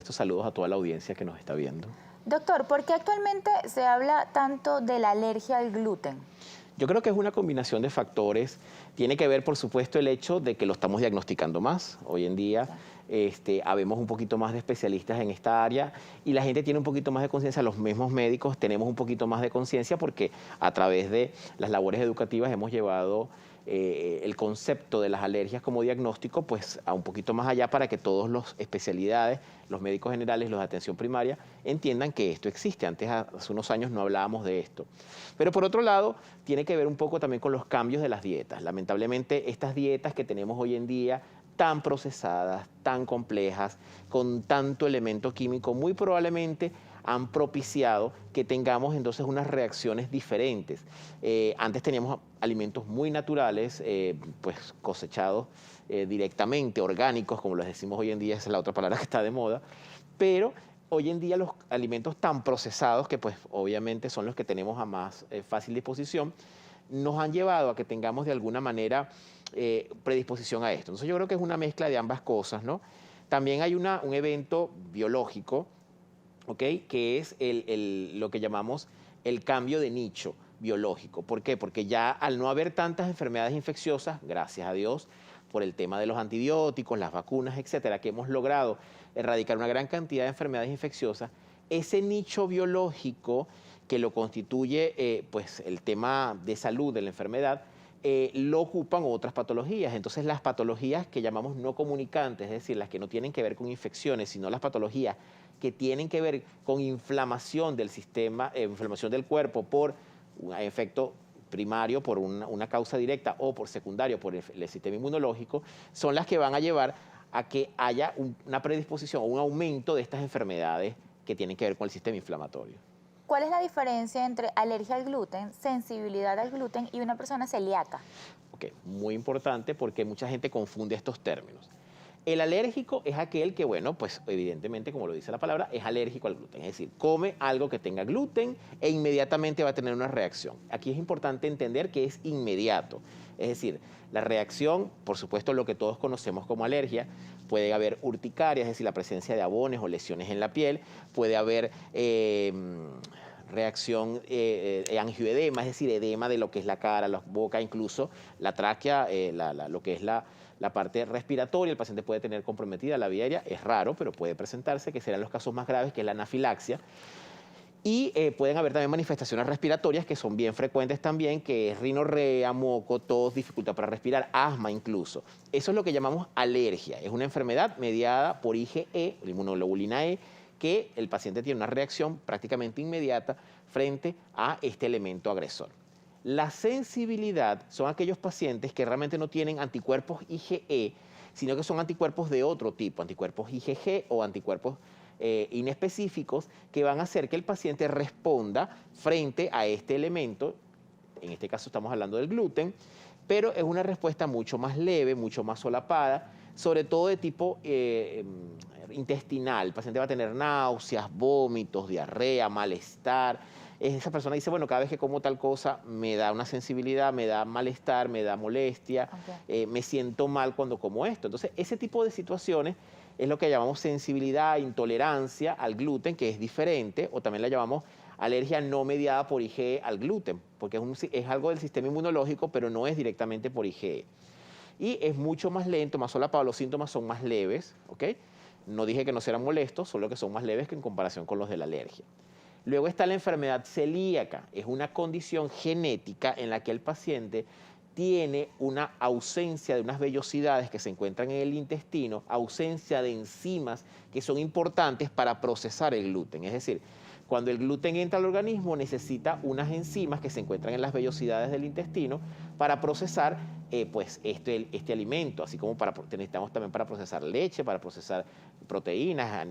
Estos saludos a toda la audiencia que nos está viendo. Doctor, ¿por qué actualmente se habla tanto de la alergia al gluten? Yo creo que es una combinación de factores. Tiene que ver, por supuesto, el hecho de que lo estamos diagnosticando más. Hoy en día habemos un poquito más de especialistas en esta área y la gente tiene un poquito más de conciencia. Los mismos médicos tenemos un poquito más de conciencia porque a través de las labores educativas hemos llevado el concepto de las alergias como diagnóstico pues a un poquito más allá para que todos los especialidades, los médicos generales, los de atención primaria, entiendan que esto existe. Antes, hace unos años, no hablábamos de esto. Pero por otro lado, tiene que ver un poco también con los cambios de las dietas. Lamentablemente, estas dietas que tenemos hoy en día, tan procesadas, tan complejas, con tanto elemento químico, muy probablemente han propiciado que tengamos entonces unas reacciones diferentes. Antes teníamos alimentos muy naturales, pues cosechados directamente, orgánicos, como les decimos hoy en día, esa es la otra palabra que está de moda, pero hoy en día los alimentos tan procesados, que pues obviamente son los que tenemos a más fácil disposición, nos han llevado a que tengamos de alguna manera predisposición a esto. Entonces yo creo que es una mezcla de ambas cosas, ¿no? También hay un evento biológico, ¿ok? Que es lo que llamamos el cambio de nicho biológico. ¿Por qué? Porque ya al no haber tantas enfermedades infecciosas, gracias a Dios, por el tema de los antibióticos, las vacunas, etcétera, que hemos logrado erradicar una gran cantidad de enfermedades infecciosas, ese nicho biológico que lo constituye pues el tema de salud de la enfermedad, lo ocupan otras patologías. Entonces las patologías que llamamos no comunicantes, es decir, las que no tienen que ver con infecciones, sino las patologías que tienen que ver con inflamación del sistema, inflamación del cuerpo por un efecto primario, por una causa directa o por secundario, por el sistema inmunológico, son las que van a llevar a que haya una predisposición o un aumento de estas enfermedades que tienen que ver con el sistema inflamatorio. ¿Cuál es la diferencia entre alergia al gluten, sensibilidad al gluten y una persona celíaca? Ok, muy importante porque mucha gente confunde estos términos. El alérgico es aquel que, bueno, pues evidentemente, como lo dice la palabra, es alérgico al gluten. Es decir, come algo que tenga gluten e inmediatamente va a tener una reacción. Aquí es importante entender que es inmediato. Es decir, la reacción, por supuesto, lo que todos conocemos como alergia, puede haber urticaria, es decir, la presencia de abones o lesiones en la piel, puede haber reacción angioedema, es decir, edema de lo que es la cara, la boca, incluso la tráquea, lo que es la parte respiratoria. El paciente puede tener comprometida la vía aérea, es raro, pero puede presentarse, que serán los casos más graves, que es la anafilaxia. Y pueden haber también manifestaciones respiratorias que son bien frecuentes también, que es rinorrea, moco, tos, dificultad para respirar, asma incluso. Eso es lo que llamamos alergia. Es una enfermedad mediada por IgE, la inmunoglobulina E, que el paciente tiene una reacción prácticamente inmediata frente a este elemento agresor. La sensibilidad son aquellos pacientes que realmente no tienen anticuerpos IgE, sino que son anticuerpos de otro tipo, anticuerpos IgG o anticuerpos inespecíficos que van a hacer que el paciente responda frente a este elemento. En este caso estamos hablando del gluten, pero es una respuesta mucho más leve, mucho más solapada, sobre todo de tipo intestinal. El paciente va a tener náuseas, vómitos, diarrea, malestar. Esa persona dice, bueno, cada vez que como tal cosa me da una sensibilidad, me da malestar, me da molestia, me siento mal cuando como esto. Entonces, ese tipo de situaciones es lo que llamamos sensibilidad, intolerancia al gluten, que es diferente, o también la llamamos alergia no mediada por IgE al gluten, porque es algo del sistema inmunológico, pero no es directamente por IgE. Y es mucho más lento, más solapado, los síntomas son más leves, ¿ok? No dije que no serán molestos, solo que son más leves que en comparación con los de la alergia. Luego está la enfermedad celíaca, es una condición genética en la que el paciente tiene una ausencia de unas vellosidades que se encuentran en el intestino, ausencia de enzimas que son importantes para procesar el gluten. Es decir, cuando el gluten entra al organismo necesita unas enzimas que se encuentran en las vellosidades del intestino para procesar pues este alimento, así como necesitamos también para procesar leche, para procesar proteínas,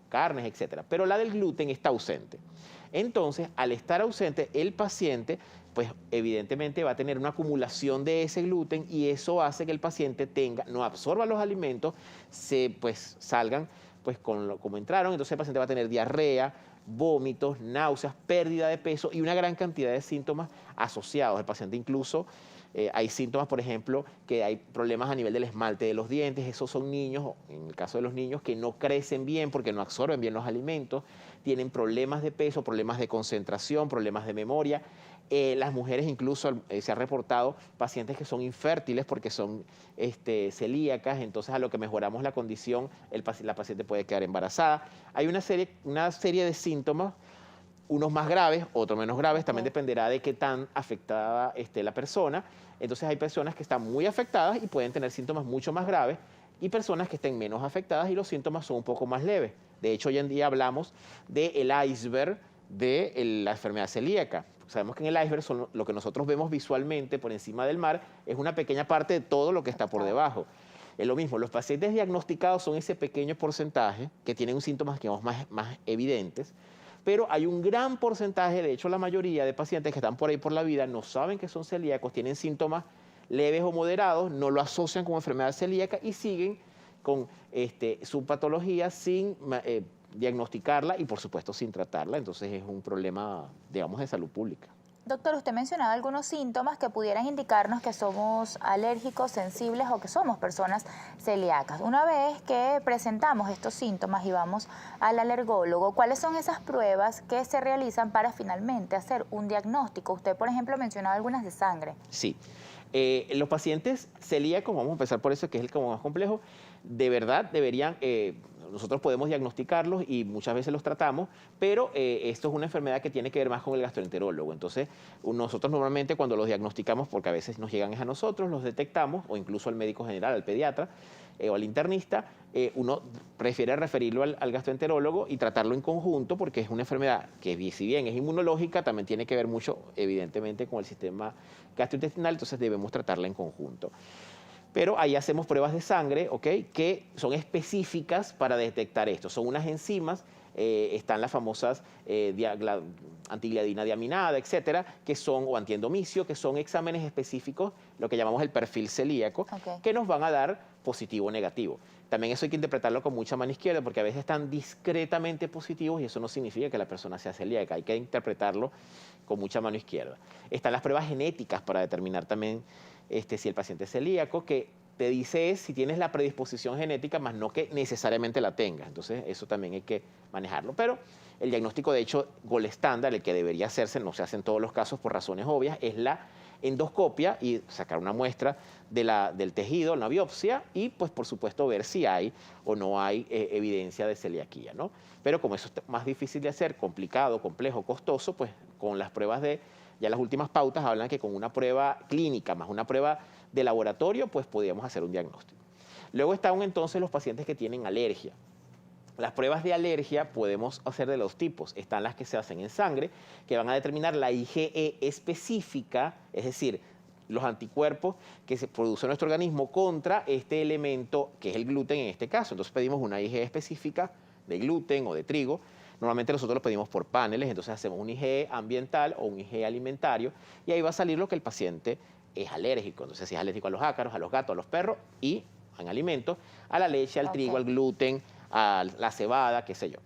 carnes, etcétera. Pero la del gluten está ausente. Entonces, al estar ausente, el paciente, pues evidentemente va a tener una acumulación de ese gluten y eso hace que el paciente no absorba los alimentos, salgan como entraron. Entonces el paciente va a tener diarrea, vómitos, náuseas, pérdida de peso y una gran cantidad de síntomas asociados. El paciente incluso Hay síntomas, por ejemplo, que hay problemas a nivel del esmalte de los dientes. Esos son niños, en el caso de los niños, que no crecen bien porque no absorben bien los alimentos, tienen problemas de peso, problemas de concentración, problemas de memoria. Las mujeres incluso se ha reportado pacientes que son infértiles porque son celíacas, entonces a lo que mejoramos la condición, la paciente puede quedar embarazada. Hay una serie de síntomas, unos más graves, otros menos graves, también dependerá de qué tan afectada esté la persona. Entonces hay personas que están muy afectadas y pueden tener síntomas mucho más graves y personas que estén menos afectadas y los síntomas son un poco más leves. De hecho, hoy en día hablamos del iceberg de la enfermedad celíaca. Sabemos que en el iceberg son lo que nosotros vemos visualmente por encima del mar, es una pequeña parte de todo lo que está por debajo. Es lo mismo, los pacientes diagnosticados son ese pequeño porcentaje que tienen síntomas que más evidentes, pero hay un gran porcentaje, de hecho la mayoría de pacientes que están por ahí por la vida no saben que son celíacos, tienen síntomas leves o moderados, no lo asocian con enfermedad celíaca y siguen con su patología sin diagnosticarla y por supuesto sin tratarla, entonces es un problema, digamos, de salud pública. Doctor, usted mencionaba algunos síntomas que pudieran indicarnos que somos alérgicos, sensibles o que somos personas celíacas. Una vez que presentamos estos síntomas y vamos al alergólogo, ¿cuáles son esas pruebas que se realizan para finalmente hacer un diagnóstico? Usted, por ejemplo, mencionaba algunas de sangre. Sí. Los pacientes celíacos, vamos a empezar por eso, que es el como más complejo, de verdad deberían, nosotros podemos diagnosticarlos y muchas veces los tratamos, pero esto es una enfermedad que tiene que ver más con el gastroenterólogo. Entonces, nosotros normalmente cuando los diagnosticamos, porque a veces nos llegan a nosotros, los detectamos, o incluso al médico general, al pediatra o al internista, uno prefiere referirlo al gastroenterólogo y tratarlo en conjunto, porque es una enfermedad que, si bien es inmunológica, también tiene que ver mucho, evidentemente, con el sistema gastrointestinal, entonces debemos tratarla en conjunto. Pero ahí hacemos pruebas de sangre, ¿ok?, que son específicas para detectar esto. Son unas enzimas, están las famosas antigliadina diaminada, etcétera, que son, o antiendomicio, que son exámenes específicos, lo que llamamos el perfil celíaco, que nos van a dar positivo o negativo. También eso hay que interpretarlo con mucha mano izquierda, porque a veces están discretamente positivos y eso no significa que la persona sea celíaca. Hay que interpretarlo con mucha mano izquierda. Están las pruebas genéticas para determinar también si el paciente es celíaco, que te dice si tienes la predisposición genética, más no que necesariamente la tengas. Entonces, eso también hay que manejarlo. Pero el diagnóstico, de hecho, gol estándar, el que debería hacerse, no se hace en todos los casos por razones obvias, es la endoscopia y sacar una muestra del tejido, una biopsia, y pues por supuesto ver si hay o no hay evidencia de celiaquía, ¿no? Pero como eso es más difícil de hacer, complicado, complejo, costoso, pues con las pruebas ya las últimas pautas hablan que con una prueba clínica más una prueba de laboratorio, pues podríamos hacer un diagnóstico. Luego están entonces los pacientes que tienen alergia. Las pruebas de alergia podemos hacer de dos tipos. Están las que se hacen en sangre, que van a determinar la IgE específica, es decir, los anticuerpos que se produce en nuestro organismo contra este elemento, que es el gluten en este caso. Entonces pedimos una IgE específica de gluten o de trigo. Normalmente nosotros lo pedimos por paneles, entonces hacemos un IgE ambiental o un IgE alimentario, y ahí va a salir lo que el paciente es alérgico. Entonces, si es alérgico a los ácaros, a los gatos, a los perros y en alimentos, a la leche, al trigo, al gluten, a la cebada, qué sé yo.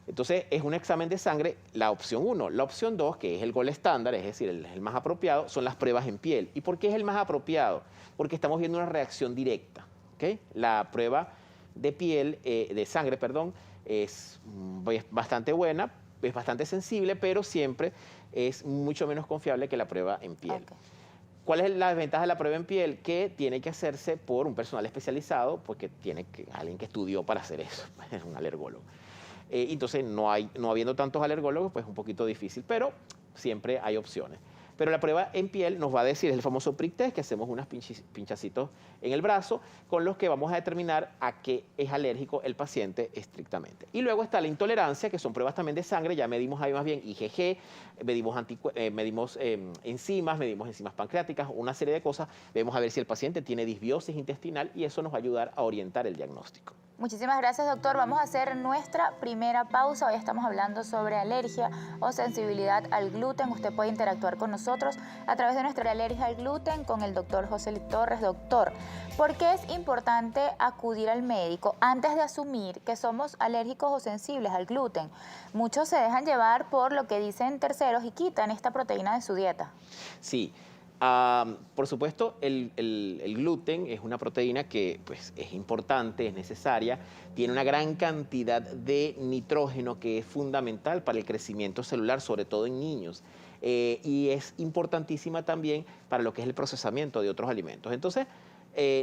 Entonces, es un examen de sangre, la opción 1. La opción 2, que es el gol estándar, es decir, el más apropiado, son las pruebas en piel. ¿Y por qué es el más apropiado? Porque estamos viendo una reacción directa, ¿ok? La prueba de piel, de sangre, perdón, es bastante buena, es bastante sensible, pero siempre es mucho menos confiable que la prueba en piel. ¿Cuál es la desventaja de la prueba en piel? Que tiene que hacerse por un personal especializado, porque alguien que estudió para hacer eso, es un alergólogo. Entonces, no habiendo tantos alergólogos, pues es un poquito difícil, pero siempre hay opciones. Pero la prueba en piel nos va a decir, es el famoso prick test, que hacemos unos pinchacitos en el brazo, con los que vamos a determinar a qué es alérgico el paciente estrictamente. Y luego está la intolerancia, que son pruebas también de sangre, ya medimos ahí más bien IgG, medimos enzimas, medimos enzimas pancreáticas, una serie de cosas, vemos a ver si el paciente tiene disbiosis intestinal y eso nos va a ayudar a orientar el diagnóstico. Muchísimas gracias, doctor. Vamos a hacer nuestra primera pausa. Hoy estamos hablando sobre alergia o sensibilidad al gluten. Usted puede interactuar con nosotros a través de nuestra alergia al gluten con el doctor José Luis Torres. Doctor, ¿por qué es importante acudir al médico antes de asumir que somos alérgicos o sensibles al gluten? Muchos se dejan llevar por lo que dicen terceros y quitan esta proteína de su dieta. Sí. Por supuesto, el gluten es una proteína que pues, es importante, es necesaria, tiene una gran cantidad de nitrógeno que es fundamental para el crecimiento celular, sobre todo en niños. Y es importantísima también para lo que es el procesamiento de otros alimentos. Entonces,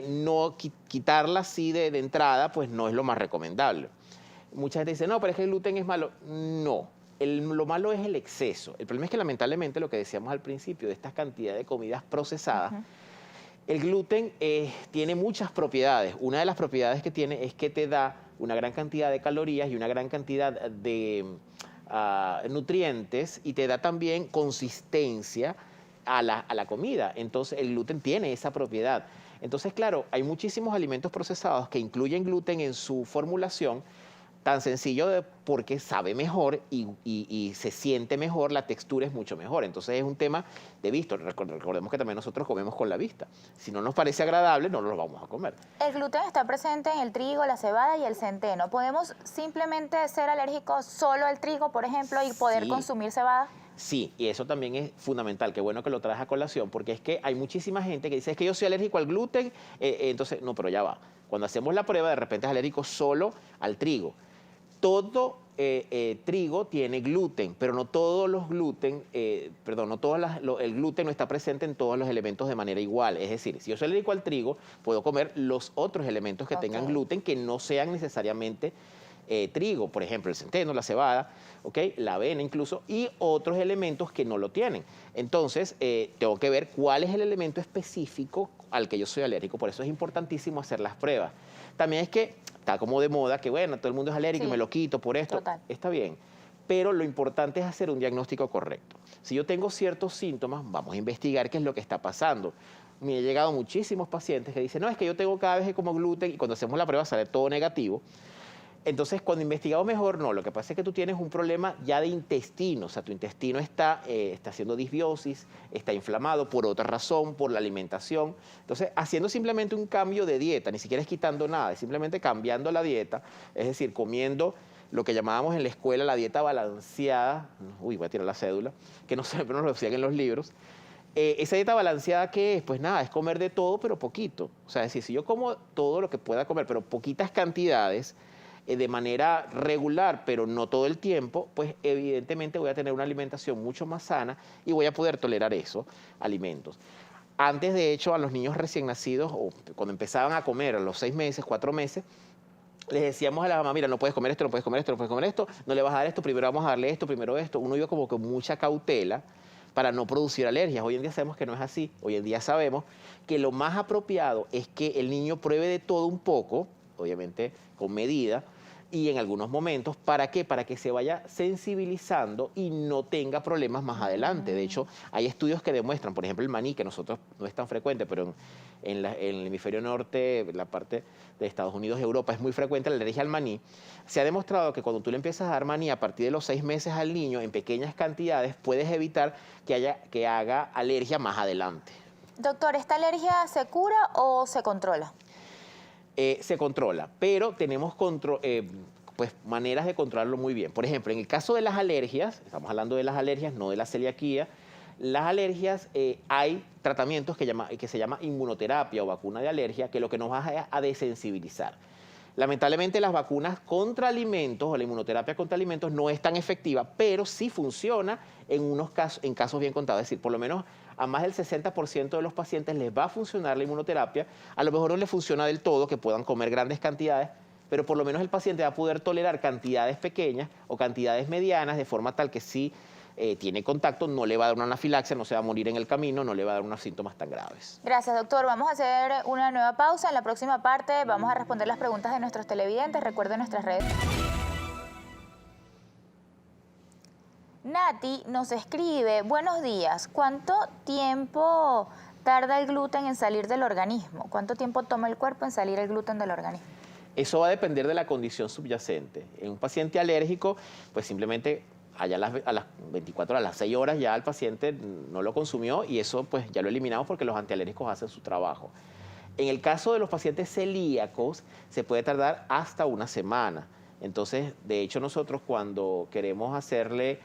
no quitarla así de entrada, pues no es lo más recomendable. Mucha gente dice, no, pero es que el gluten es malo. No. Lo malo es el exceso. El problema es que lamentablemente lo que decíamos al principio de esta cantidad de comidas procesadas, el gluten tiene muchas propiedades. Una de las propiedades que tiene es que te da una gran cantidad de calorías y una gran cantidad de nutrientes y te da también consistencia a la comida. Entonces el gluten tiene esa propiedad. Entonces, claro, hay muchísimos alimentos procesados que incluyen gluten en su formulación, tan sencillo porque sabe mejor y se siente mejor, la textura es mucho mejor. Entonces es un tema de vista. Recordemos que también nosotros comemos con la vista. Si no nos parece agradable, no lo vamos a comer. El gluten está presente en el trigo, la cebada y el centeno. ¿Podemos simplemente ser alérgicos solo al trigo, por ejemplo, y poder consumir cebada? Sí, y eso también es fundamental. Qué bueno que lo traes a colación, porque es que hay muchísima gente que dice, es que yo soy alérgico al gluten, entonces, no, pero ya va. Cuando hacemos la prueba, de repente es alérgico solo al trigo. Todo trigo tiene gluten, pero no todos los gluten, el gluten no está presente en todos los elementos de manera igual. Es decir, si yo soy alérgico al trigo, puedo comer los otros elementos que tengan gluten que no sean necesariamente trigo, por ejemplo, el centeno, la cebada, la avena incluso, y otros elementos que no lo tienen. Entonces, tengo que ver cuál es el elemento específico al que yo soy alérgico. Por eso es importantísimo hacer las pruebas. También es que está como de moda que, bueno, todo el mundo es alérgico y me lo quito por esto. Total. Está bien, pero lo importante es hacer un diagnóstico correcto. Si yo tengo ciertos síntomas, vamos a investigar qué es lo que está pasando. Me han llegado muchísimos pacientes que dicen, no, es que yo tengo cada vez que como gluten y cuando hacemos la prueba sale todo negativo. Entonces, cuando investigamos mejor, no, lo que pasa es que tú tienes un problema ya de intestino, o sea, tu intestino está haciendo disbiosis, está inflamado por otra razón, por la alimentación. Entonces, haciendo simplemente un cambio de dieta, ni siquiera es quitando nada, es simplemente cambiando la dieta, es decir, comiendo lo que llamábamos en la escuela la dieta balanceada, uy, voy a tirar la cédula, que no siempre nos lo decían en los libros. Esa dieta balanceada, ¿qué es? Pues nada, es comer de todo, pero poquito. O sea, es decir, si yo como todo lo que pueda comer, pero poquitas cantidades, de manera regular, pero no todo el tiempo, pues evidentemente voy a tener una alimentación mucho más sana y voy a poder tolerar esos alimentos. Antes, de hecho, a los niños recién nacidos, o cuando empezaban a comer a los 6 meses, 4 meses, les decíamos a la mamá, mira, no puedes comer esto, no puedes comer esto, no puedes comer esto, no le vas a dar esto, primero vamos a darle esto, primero esto. Uno iba como con mucha cautela para no producir alergias. Hoy en día sabemos que no es así. Hoy en día sabemos que lo más apropiado es que el niño pruebe de todo un poco, obviamente con medida, y en algunos momentos, ¿para qué? Para que se vaya sensibilizando y no tenga problemas más adelante. De hecho, hay estudios que demuestran, por ejemplo, el maní, que nosotros no es tan frecuente, pero en el hemisferio norte, la parte de Estados Unidos, Europa, es muy frecuente la alergia al maní. Se ha demostrado que cuando tú le empiezas a dar maní a partir de los 6 meses al niño, en pequeñas cantidades, puedes evitar que haga alergia más adelante. Doctor, ¿esta alergia se cura o se controla? Se controla, pero tenemos pues, maneras de controlarlo muy bien. Por ejemplo, en el caso de las alergias, estamos hablando de las alergias, no de la celiaquía, las alergias hay tratamientos que se llama inmunoterapia o vacuna de alergia, que lo que nos va a desensibilizar. Lamentablemente las vacunas contra alimentos o la inmunoterapia contra alimentos no es tan efectiva, pero sí funciona en casos bien contados. Es decir, por lo menos a más del 60% de los pacientes les va a funcionar la inmunoterapia. A lo mejor no les funciona del todo, que puedan comer grandes cantidades, pero por lo menos el paciente va a poder tolerar cantidades pequeñas o cantidades medianas, de forma tal que si tiene contacto, no le va a dar una anafilaxia, no se va a morir en el camino, no le va a dar unos síntomas tan graves. Gracias, doctor. Vamos a hacer una nueva pausa. En la próxima parte vamos a responder las preguntas de nuestros televidentes. Recuerden nuestras redes. Nati nos escribe, buenos días, ¿cuánto tiempo tarda el gluten en salir del organismo? ¿Cuánto tiempo toma el cuerpo en salir el gluten del organismo? Eso va a depender de la condición subyacente. En un paciente alérgico, pues simplemente allá a las 24 horas, a las 6 horas ya el paciente no lo consumió y eso pues ya lo eliminamos porque los antialérgicos hacen su trabajo. En el caso de los pacientes celíacos se puede tardar hasta una semana. Entonces, de hecho, nosotros cuando queremos hacerle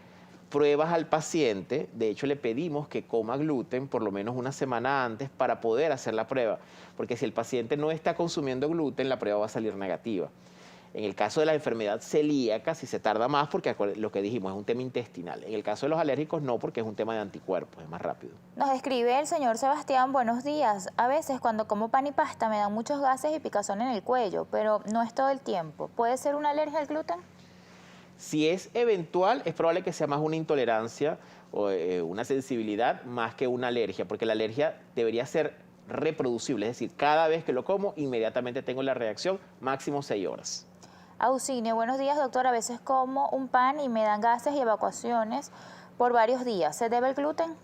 pruebas al paciente. De hecho, le pedimos que coma gluten por lo menos una semana antes para poder hacer la prueba, porque si el paciente no está consumiendo gluten, la prueba va a salir negativa. En el caso de la enfermedad celíaca, si se tarda más, porque lo que dijimos es un tema intestinal. En el caso de los alérgicos, no, porque es un tema de anticuerpos, es más rápido. Nos escribe el señor Sebastián, buenos días. A veces cuando como pan y pasta me dan muchos gases y picazón en el cuello, pero no es todo el tiempo. ¿Puede ser una alergia al gluten? Si es eventual, es probable que sea más una intolerancia o una sensibilidad más que una alergia, porque la alergia debería ser reproducible, es decir, cada vez que lo como, inmediatamente tengo la reacción, máximo 6 horas. Auxilio, buenos días, doctor. A veces como un pan y me dan gases y evacuaciones por varios días. ¿Se debe al gluten?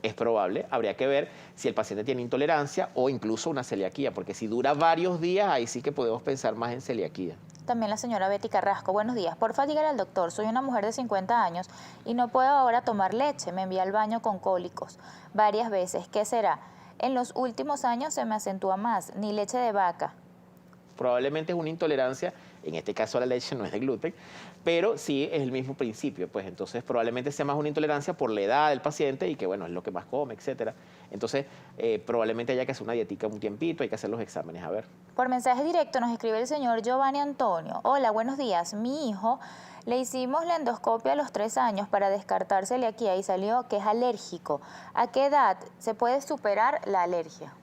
Es probable, habría que ver si el paciente tiene intolerancia o incluso una celiaquía, porque si dura varios días, ahí sí que podemos pensar más en celiaquía. También la señora Betty Carrasco, buenos días. Porfa, dígale al doctor, soy una mujer de 50 años y no puedo ahora tomar leche. Me envía al baño con cólicos varias veces. ¿Qué será? En los últimos años se me acentúa más, ni leche de vaca. Probablemente es una intolerancia, en este caso la leche no es de gluten, pero sí es el mismo principio, pues entonces probablemente sea más una intolerancia por la edad del paciente y que bueno, es lo que más come, etcétera. Entonces probablemente haya que hacer una dietica un tiempito, hay que hacer los exámenes, a ver. Por mensaje directo nos escribe el señor Giovanni Antonio. Hola, buenos días. Mi hijo le hicimos la endoscopia a los 3 años para descartar celiaquía y salió que es alérgico. ¿A qué edad se puede superar la alergia?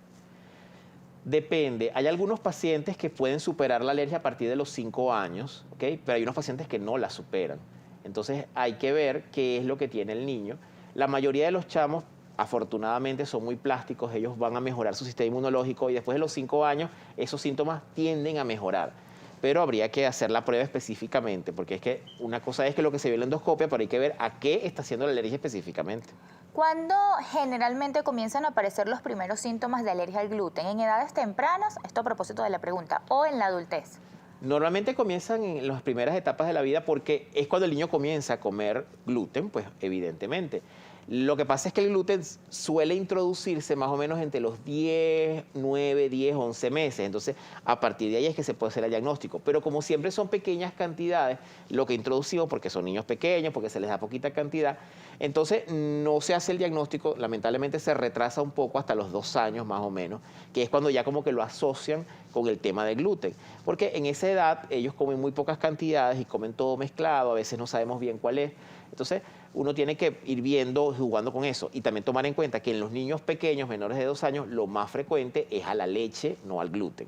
Depende, hay algunos pacientes que pueden superar la alergia a partir de los 5 años, ¿ok? Pero hay unos pacientes que no la superan. Entonces hay que ver qué es lo que tiene el niño. La mayoría de los chamos, afortunadamente, son muy plásticos, ellos van a mejorar su sistema inmunológico y después de los 5 años esos síntomas tienden a mejorar. Pero habría que hacer la prueba específicamente, porque es que una cosa es que lo que se ve en la endoscopia, pero hay que ver a qué está haciendo la alergia específicamente. ¿Cuándo generalmente comienzan a aparecer los primeros síntomas de alergia al gluten? ¿En edades tempranas? Esto a propósito de la pregunta. ¿O en la adultez? Normalmente comienzan en las primeras etapas de la vida porque es cuando el niño comienza a comer gluten, pues evidentemente. Lo que pasa es que el gluten suele introducirse más o menos entre los 10, 9, 10, 11 meses. Entonces, a partir de ahí es que se puede hacer el diagnóstico. Pero como siempre son pequeñas cantidades, lo que introducimos, porque son niños pequeños, porque se les da poquita cantidad, entonces no se hace el diagnóstico, lamentablemente se retrasa un poco hasta los 2 años más o menos, que es cuando ya como que lo asocian con el tema del gluten. Porque en esa edad ellos comen muy pocas cantidades y comen todo mezclado, a veces no sabemos bien cuál es. Entonces, uno tiene que ir viendo, jugando con eso. Y también tomar en cuenta que en los niños pequeños, menores de 2 años, lo más frecuente es a la leche, no al gluten.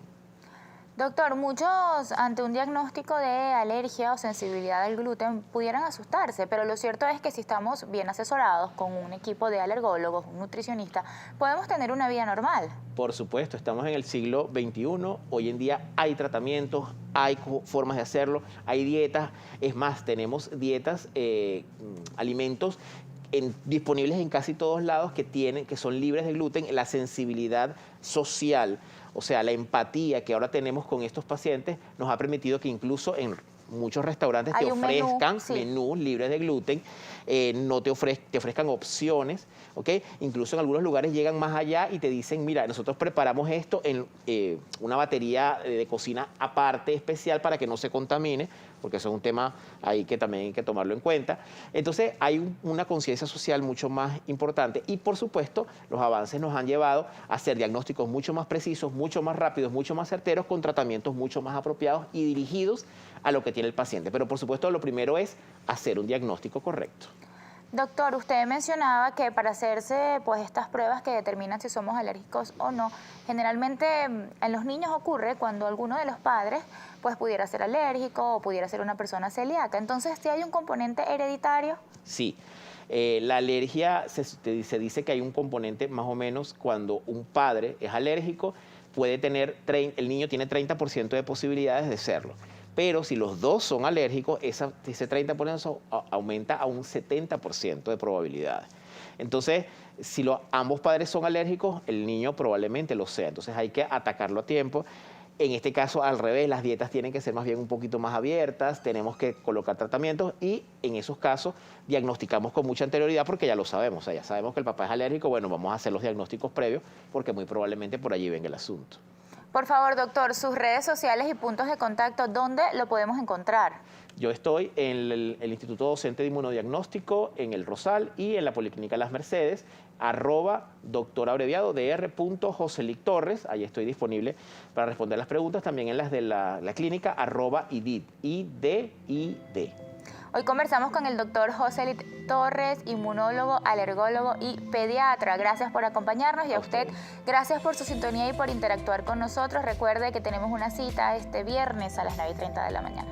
Doctor, muchos ante un diagnóstico de alergia o sensibilidad al gluten pudieran asustarse, pero lo cierto es que si estamos bien asesorados con un equipo de alergólogos, un nutricionista, podemos tener una vida normal. Por supuesto, estamos en el siglo XXI, hoy en día hay tratamientos, hay formas de hacerlo, hay dietas, es más, tenemos dietas, alimentos disponibles en casi todos lados que son libres de gluten. La sensibilidad social, o sea, la empatía que ahora tenemos con estos pacientes nos ha permitido que incluso en muchos restaurantes te ofrezcan menús libres de gluten, no te ofrezcan opciones, ¿ok? Incluso en algunos lugares llegan más allá y te dicen, mira, nosotros preparamos esto en una batería de cocina aparte, especial, para que no se contamine, porque eso es un tema ahí que también hay que tomarlo en cuenta. Entonces hay una conciencia social mucho más importante y, por supuesto, los avances nos han llevado a hacer diagnósticos mucho más precisos, mucho más rápidos, mucho más certeros, con tratamientos mucho más apropiados y dirigidos a lo que tiene el paciente. Pero, por supuesto, lo primero es hacer un diagnóstico correcto. Doctor, usted mencionaba que para hacerse pues estas pruebas que determinan si somos alérgicos o no, generalmente en los niños ocurre cuando alguno de los padres pues pudiera ser alérgico o pudiera ser una persona celíaca. Entonces, ¿sí hay un componente hereditario? Sí. La alergia, se dice que hay un componente más o menos cuando un padre es alérgico, puede tener, el niño tiene 30% de posibilidades de serlo. Pero si los dos son alérgicos, ese 30% aumenta a un 70% de probabilidades. Entonces, si ambos padres son alérgicos, el niño probablemente lo sea. Entonces hay que atacarlo a tiempo. En este caso, al revés, las dietas tienen que ser más bien un poquito más abiertas, tenemos que colocar tratamientos y en esos casos diagnosticamos con mucha anterioridad porque ya lo sabemos. O sea, ya sabemos que el papá es alérgico, bueno, vamos a hacer los diagnósticos previos porque muy probablemente por allí venga el asunto. Por favor, doctor, sus redes sociales y puntos de contacto, ¿dónde lo podemos encontrar? Yo estoy en el Instituto Docente de Inmunodiagnóstico en El Rosal y en la Policlínica Las Mercedes, @doctor abreviado dr. Joselic Torres. Ahí estoy disponible para responder las preguntas. También en las de la clínica, @idid, IDID. Hoy conversamos con el doctor Joselic Torres, inmunólogo, alergólogo y pediatra. Gracias por acompañarnos y a usted, gracias por su sintonía y por interactuar con nosotros. Recuerde que tenemos una cita este viernes a las 9:30 de la mañana.